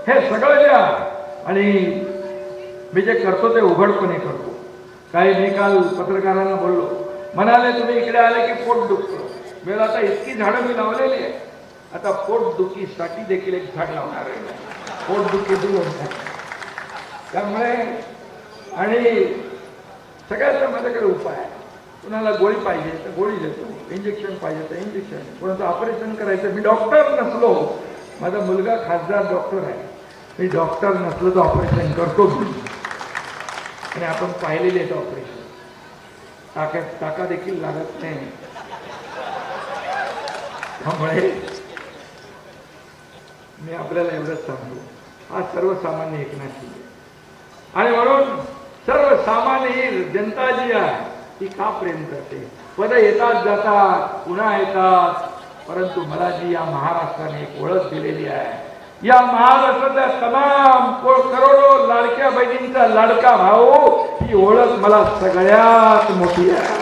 हे सगळं द्या आणि मी जे करतो ते उघडपणे करतो. काही मी काल पत्रकारांना बोललो, म्हणाले तुम्ही इकडे आले की पोट दुखतं. मी आता इतकी झाडं मी लावलेली आहे, आता पोट दुखीसाठी देखील एक झाड लावणार आहे, पोट दुखी दूर होणार. त्यामुळे आणि सगळ्याचा माझ्याकडे उपाय आहे. कुणाला गोळी पाहिजे तर गोळी देतो, इंजेक्शन पाहिजे तर इंजेक्शन, कोणाचं ऑपरेशन करायचं. मी डॉक्टर नसलो, माझा मुलगा खासदार डॉक्टर आहे, मी डॉक्टर नसलो तर ऑपरेशन करतो. आणि आपण पाहिलेले आहेत ऑपरेशन, टाका देखील लागत नाही. त्यामुळे मी आपल्याला एवढंच सांगतो, हा सर्वसामान्य एकनाथ शिंदे आणि म्हणून सर्वसामान्य जनता जी आहे ती का प्रेम करते. पद येतात जातात, पुन्हा येतात, परंतु मला जी या महाराष्ट्राने एक ओळख दिलेली आहे, या महाराष्ट्रातल्या तमाम करोडो लाडक्या बहिणींचा लाडका भाऊ, ही ओळख मला सगळ्यात मोठी आहे.